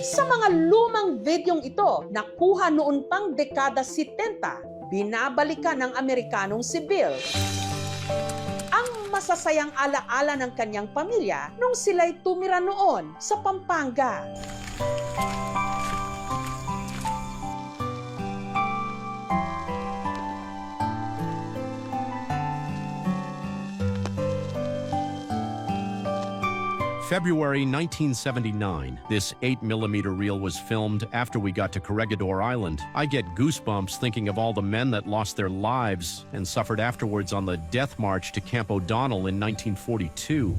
Sa mga lumang videong ito, nakuha noon pang dekada 70, binabalikan ng Amerikanong si Bill ang masasayang alaala ng kanyang pamilya nung sila'y tumira noon sa Pampanga. February 1979, this 8mm reel was filmed after we got to Corregidor Island. I get goosebumps thinking of all the men that lost their lives and suffered afterwards on the death march to Camp O'Donnell in 1942.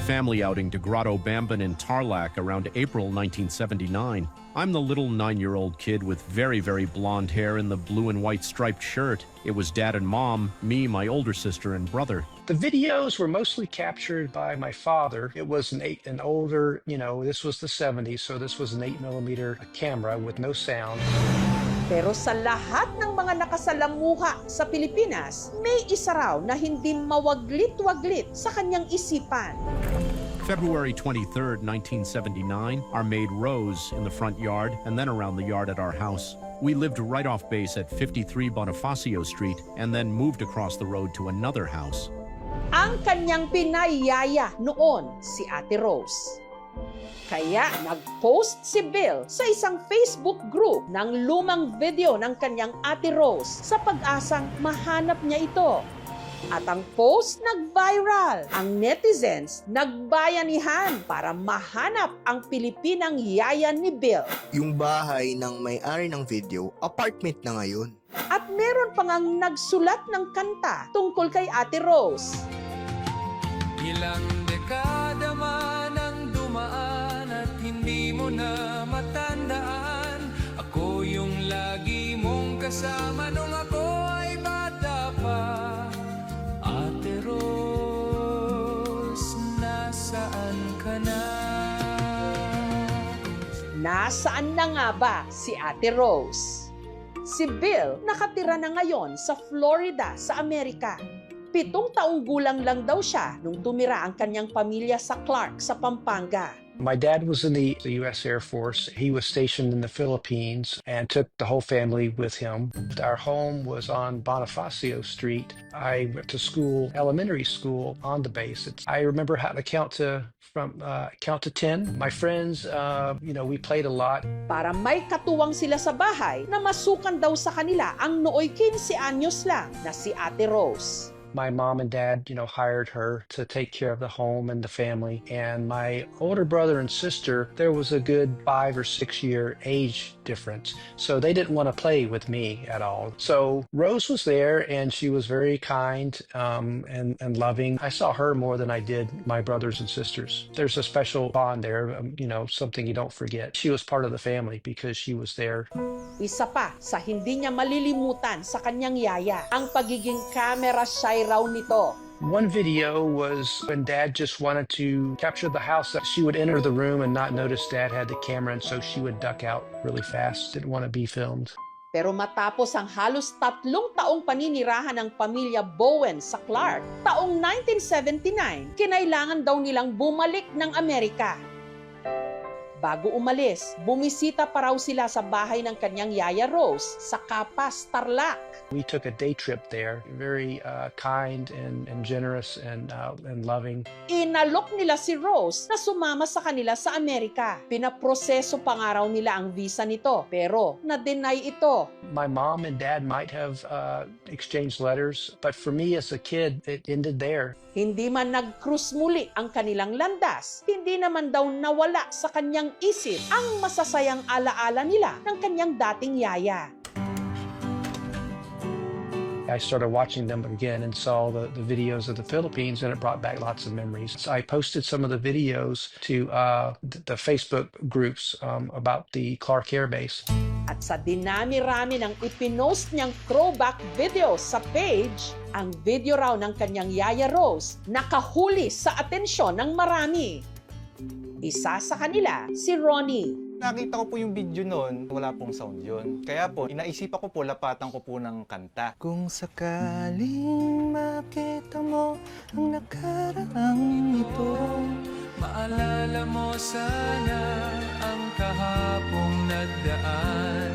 Family outing to Grotto Bamban in Tarlac around April 1979. I'm the little 9-year-old kid with very, very blonde hair in the blue and white striped shirt. It was Dad and Mom, me, my older sister, and brother. The videos were mostly captured by my father. It was an older, this was the 70s, so this was an 8mm camera with no sound. Pero sa lahat ng mga nakasalamuha sa Pilipinas, may isa raw na hindi mawaglit-waglit sa kanyang isipan. February 23rd, 1979, our maid Rose in the front yard and then around the yard at our house. We lived right off base at 53 Bonifacio Street and then moved across the road to another house. Ang kanyang pinayaya noon si Ate Rose. Kaya nag-post si Bill sa isang Facebook group ng lumang video ng kanyang Ate Rose sa pag-asang mahanap niya ito. At ang post nag-viral. Ang netizens nagbayanihan para mahanap ang Pilipinang yaya ni Bill. Yung bahay ng may-ari ng video, apartment na ngayon. At meron pang ang nagsulat ng kanta tungkol kay Ate Rose. Ilang dekada man ang dumaan at hindi mo na matandaan. Ako yung lagi mong kasama nung ako ay bata pa. Ate Rose, nasaan ka na? Nasaan na nga ba si Ate Rose? Si Bill nakatira na ngayon sa Florida sa Amerika. 7 taong gulang lang daw siya nung tumira ang kanyang pamilya sa Clark sa Pampanga. My dad was in the U.S. Air Force. He was stationed in the Philippines and took the whole family with him. Our home was on Bonifacio Street. I went to school, elementary school, on the base. I remember how to count to 10. My friends, we played a lot. Para may katuwang sila sa bahay na masukan daw sa kanila ang nooy 15 anyos lang na si Ate Rose. My mom and dad, hired her to take care of the home and the family. And my older brother and sister, there was a good 5 or 6 year age difference. So they didn't want to play with me at all. So Rose was there and she was very kind and loving. I saw her more than I did my brothers and sisters. There's a special bond there, something you don't forget. She was part of the family because she was there. Isa pa sa hindi niya malilimutan sa kanyang yaya, ang pagiging camera shy raw nito. One video was when Dad just wanted to capture the house. She would enter the room and not notice Dad had the camera, and so she would duck out really fast. Didn't want to be filmed. Pero matapos ang halos 3 taong paninirahan ng pamilya Bowen sa Clark, taong 1979, kinailangan daw nilang bumalik ng Amerika. Bago umalis, bumisita pa raw sila sa bahay ng kanyang yaya Rose sa Capas, Tarlac. We took a day trip there. Very kind and generous and loving. Inalok nila si Rose na sumama sa kanila sa Amerika. Pinaproseso pa nga raw nila ang visa nito, pero na-deny ito. My mom and dad might have exchanged letters, but for me as a kid, it ended there. Hindi man nag-cruise muli ang kanilang landas, hindi naman daw nawala sa kanyang isip ang masasayang alaala nila ng kanyang dating yaya. I started watching them again and saw the videos of the Philippines, and it brought back lots of memories. So I posted some of the videos to the Facebook groups about the Clark Air Base. At sa dinami-rami ng ipinost niyang throwback videos sa page, ang video raw ng kanyang yaya Rose nakahuli sa atensyon ng marami. Isa sa kanila, si Ronnie. Nakita ko po yung video noon, wala pong sound yun. Kaya po, inaisipan ko po, lapatan ko po ng kanta. Kung sakaling makita mo ang nakaraang ito, Maalala mo sana ang kahapong nagdaan,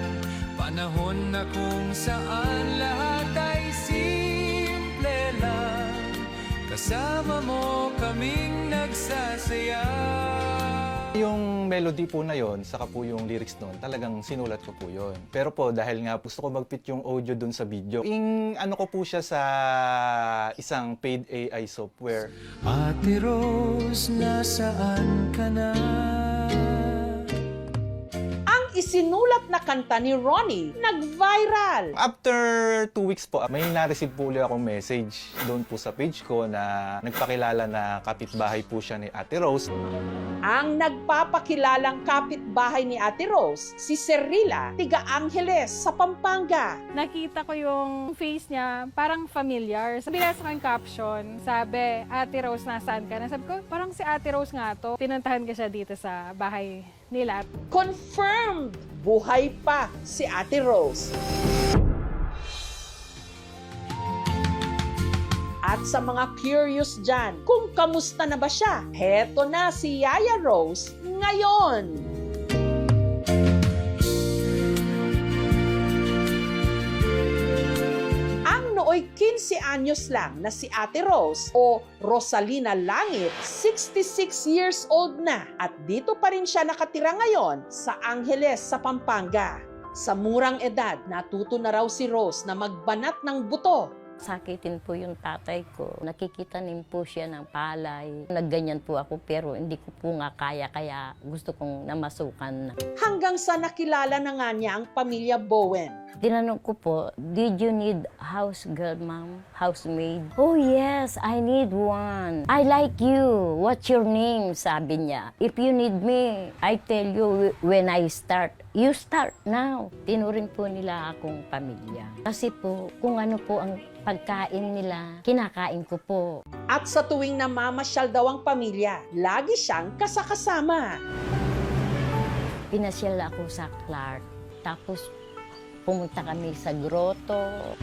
panahon na kung saan lahat ay simple lang. Kasama mo kaming nagsasaya. Yung melody po na yon, saka po yung lyrics nun, talagang sinulat ko po yon. Pero po, dahil nga gusto ko mag-fit yung audio dun sa video, ano ko po siya sa isang paid AI software. Ate Rose, nasaan ka na? Ang isinulat na kanta ni Ronnie nag-viral. After 2 weeks po, may na-receive po ulit akong message doon po sa page ko na nagpakilala na kapitbahay po siya ni Ate Rose. Ang nagpapakilalang kapitbahay ni Ate Rose, si Serrila, tiga Angeles sa Pampanga. Nakita ko yung face niya, parang familiar. Binasa ko yung caption, sabi, Ate Rose, nasaan ka na? Sabi ko, parang si Ate Rose nga to. Pinuntahan ko siya dito sa bahay nila. Confirmed! Buhay pa si Ate Rose. At sa mga curious dyan, kung kamusta na ba siya, heto na si Yaya Rose ngayon. Ang nooy 15 anyos lang na si Ate Rose o Rosalina Langit, 66 years old na at dito pa rin siya nakatira ngayon sa Angeles sa Pampanga. Sa murang edad, natuto na raw si Rose na magbanat ng buto. Sakitin po yung tatay ko. Nakikitanim po siya ng palay. Nagganyan po ako pero hindi ko po nga kaya gusto kong namasukan na. Hanggang sa nakilala na nga niya ang pamilya Bowen. Tinanong ko po, did you need house girl, ma'am? Housemaid? Oh yes, I need one. I like you. What's your name? Sabi niya. If you need me, I tell you when I start. You start now. Tinuring po nila akong pamilya. Kasi po, kung ano po ang pagkain nila, kinakain ko po. At sa tuwing namamasyal daw ang pamilya, lagi siyang kasakasama. Pinasyal ako sa Clark. Tapos pumunta kami sa grotto.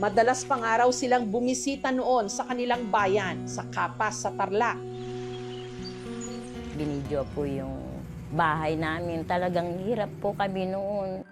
Madalas pang araw silang bumisita noon sa kanilang bayan, sa Kapas sa Tarlac. Binidyo po yung bahay namin. Talagang hirap po kami noon.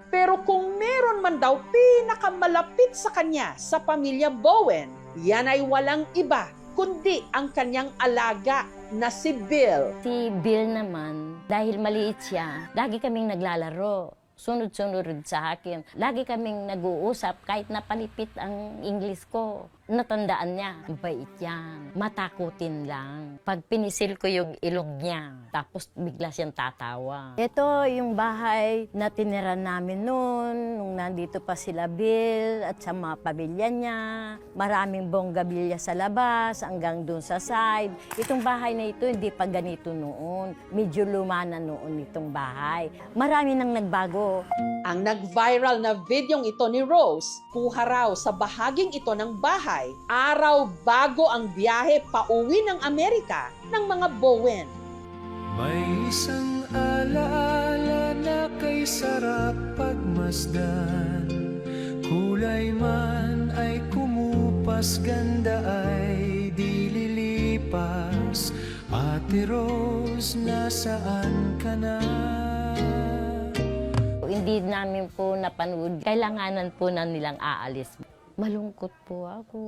Pero kung meron man daw pinakamalapit sa kanya sa pamilya Bowen, yan ay walang iba kundi ang kanyang alaga na si Bill. Si Bill naman, dahil maliit siya, lagi kaming naglalaro. Sunod-sunod sa akin. Lagi kaming nag-uusap kahit napalipit ang English ko. Natandaan niya, mabait yan. Matakutin lang. Pag pinisil ko yung ilong niya, tapos bigla siyang tatawa. Ito yung bahay na tinira namin noon, nung nandito pa sila Bill at sa mga pamilya niya. Maraming bonggabilya sa labas, hanggang dun sa side. Itong bahay na ito, hindi pa ganito noon. Medyo luma na noon itong bahay. Marami nang nagbago. Ang nag-viral na videong ito ni Rose, kuha raw sa bahaging ito ng bahay, araw bago ang biyahe pauwi ng Amerika ng mga Bowen. May isang alaala na kay sarap pagmasdan, kulay man ay kumupas, ganda ay di lilipas. Ate Rose, nasaan ka na? Hindi namin po napanood. Kailanganan po na nilang aalis. Malungkot po ako.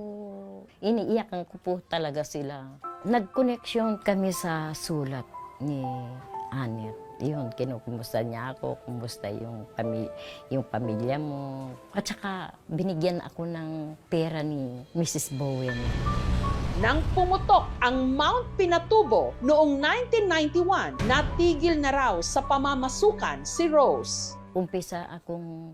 Iniiyakan ko po talaga sila. Nag-connection kami sa sulat ni Anet. Yun, kinukumusta niya ako, kumusta yung pamilya mo. At saka, binigyan ako ng pera ni Mrs. Bowen. Nang pumutok ang Mount Pinatubo noong 1991, natigil na raw sa pamamasukan si Rose. Umpisa akong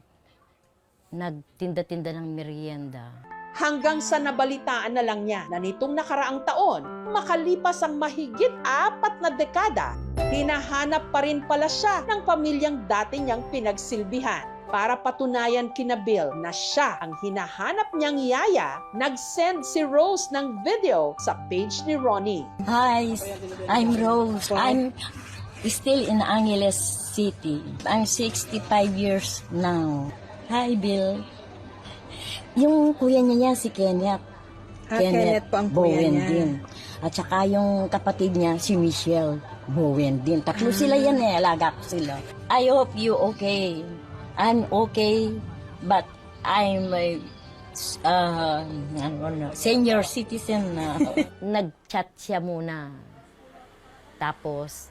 nagtinda-tinda ng merienda. Hanggang sa nabalitaan na lang niya na nitong nakaraang taon, makalipas ang mahigit 4 na dekada, hinahanap pa rin pala siya ng pamilyang dati niyang pinagsilbihan. Para patunayan kina Bill na siya ang hinahanap niyang yaya, nag-send si Rose ng video sa page ni Ronnie. Hi, I'm Rose. I'm still in Angeles City. I'm 65 years now. Hi, Bill. Yung kuya niya si Kenneth. Kenneth po ang kuya Bowen niya. din. At saka yung kapatid niya, si Michelle Bowen din. Tatlo sila yan eh, alaga ko sila. I hope you okay. I'm okay, but I'm a senior citizen na. Nag-chat siya muna. Tapos,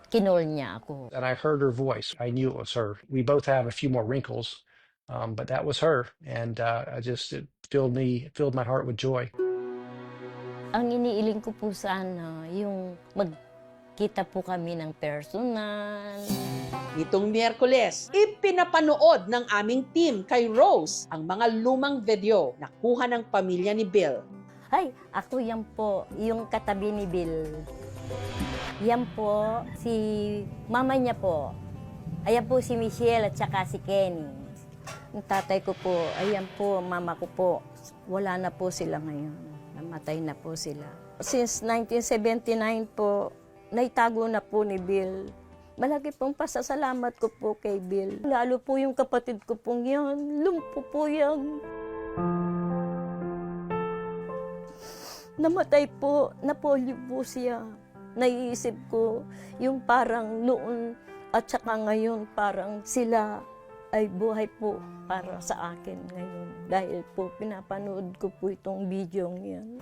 kinol niya ako. And I heard her voice. I knew it was her. We both have a few more wrinkles, but that was her. And it filled my heart with joy. Ang iniiling ko po sana, yung magkita po kami ng personal. Nitong Miyerkules, ipinapanood ng aming team kay Rose ang mga lumang video na kuha ng pamilya ni Bill. Ay, ako yan po, yung katabi ni Bill. Yan po, si mama niya po. Ayan po si Michelle at saka si Kenny. Yung tatay ko po, ayan po, mama ko po. Wala na po sila ngayon. Namatay na po sila. Since 1979 po, naitago na po ni Bill. Malaki pong pasasalamat ko po kay Bill. Lalo po yung kapatid ko pong yan. Lumpo po yan. Namatay po, na-polio po siya. Naiisip ko yung parang noon at saka ngayon parang sila ay buhay po para sa akin ngayon. Dahil po pinapanood ko po itong video yan.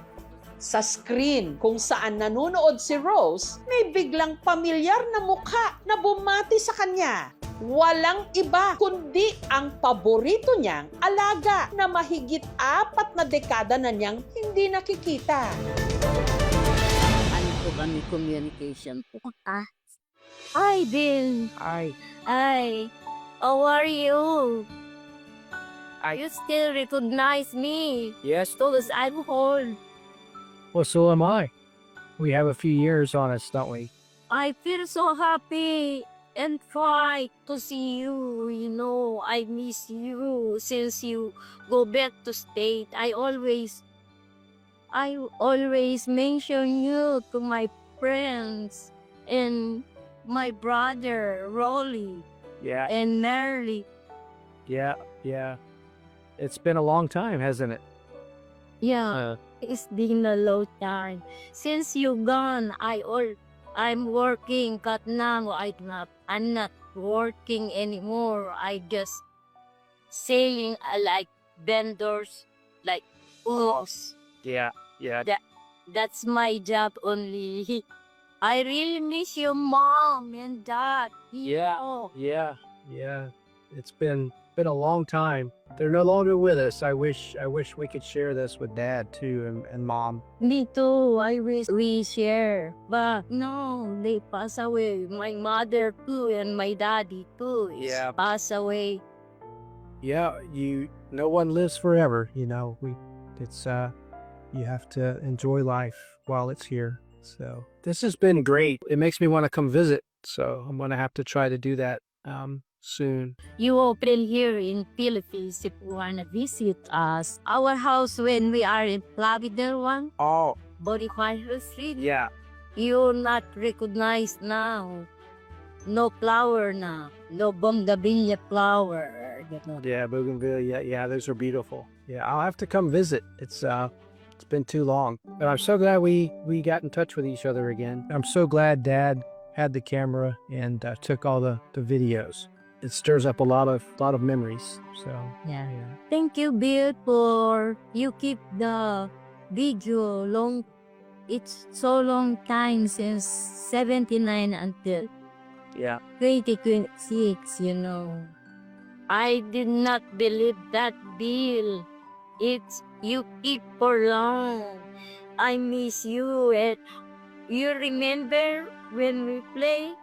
Sa screen kung saan nanonood si Rose, may biglang pamilyar na mukha na bumati sa kanya. Walang iba kundi ang paborito niyang alaga na mahigit 4 na dekada na niyang hindi nakikita. Ano po kami communication po? Hi, Bill. Hi. Hi. How are you? You still recognize me? Yes. Because I'm old. Well, so am I. We have a few years on us, don't we? I feel so happy and try to see you. You know, I miss you since you go back to state. I always mention you to my friends and my brother Rolly Yeah. and Merly. Yeah. It's been a long time, hasn't it? Yeah, it's been a long time since you gone. I'm working, but now I'm not working anymore. I just selling like vendors, like books. Yeah. That's my job only. I really miss your mom and dad. Yeah. Oh, Yeah. It's been a long time. They're no longer with us. I wish we could share this with Dad too and Mom. me too. I wish we share, but no, they pass away. My mother too and my daddy too Yeah. pass away. Yeah, no one lives forever, you know. You have to enjoy life while it's here. So this has been great. It makes me want to come visit. So I'm gonna have to try to do that soon. You open here in Philippines if you wanna visit us. Our house when we are in Flagler one, Oh, Bonifacio Street. yeah. You're not recognized now. No flower now. No bongabilla flower. You know. Yeah, Bougainville. Yeah, those are beautiful. Yeah, I'll have to come visit. It's been too long. But I'm so glad we got in touch with each other again. I'm so glad Dad had the camera and took all the videos. It stirs up a lot of memories. So Yeah. Thank you, Bill, for you keep the video long. It's so long time since 79 until yeah. 2026, you know. I did not believe that, Bill. It's you keep for long. I miss you. And you remember when we play,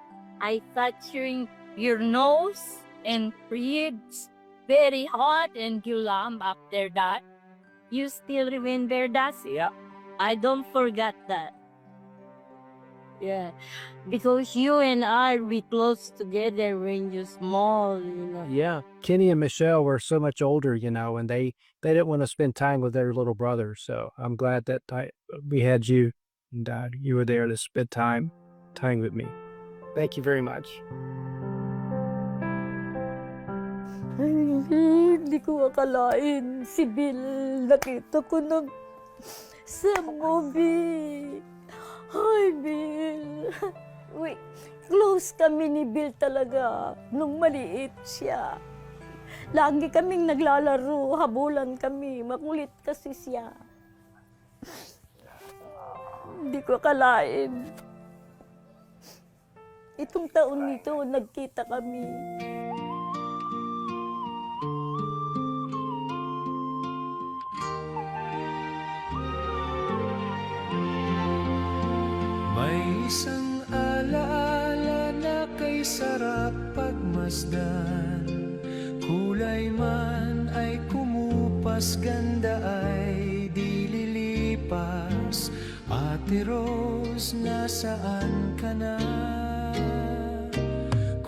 I touching your nose and breathes very hot and you lump after that. You still remember that? Yeah. I don't forget that. Yeah, because you and I we close together when you're small, you know. Yeah. Kenny and Michelle were so much older, you know, and they didn't want to spend time with their little brother. So I'm glad that we had you and you were there to spend time with me. Thank you very much. Ay, hindi ko akalain si Bill. Nakita ko sa movie. Hi, Bill. Wait, close kami ni Bill talaga nung maliit siya. Lagi kaming naglalaro, habulan kami. Makulit kasi siya. Hindi ko akalain. Itong taon nito, nagkita kami. May isang alaala na kay sarap pagmasdan. Kulay man ay kumupas, ganda ay di lilipas. Ate Rose, nasaan ka na?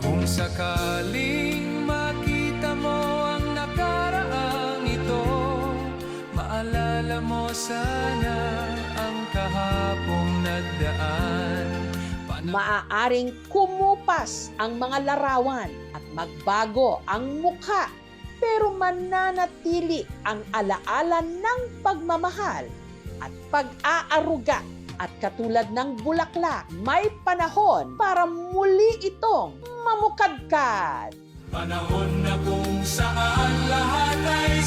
Kung sakaling makita mo ang nakaraang ito, maalala mo sana ang kahapong nagdaan. Maaaring kumupas ang mga larawan at magbago ang mukha, pero mananatili ang alaala ng pagmamahal at pag-aaruga. At katulad ng bulaklak, may panahon para muli itong mamukadkad. Panahon na kung saan lahat ay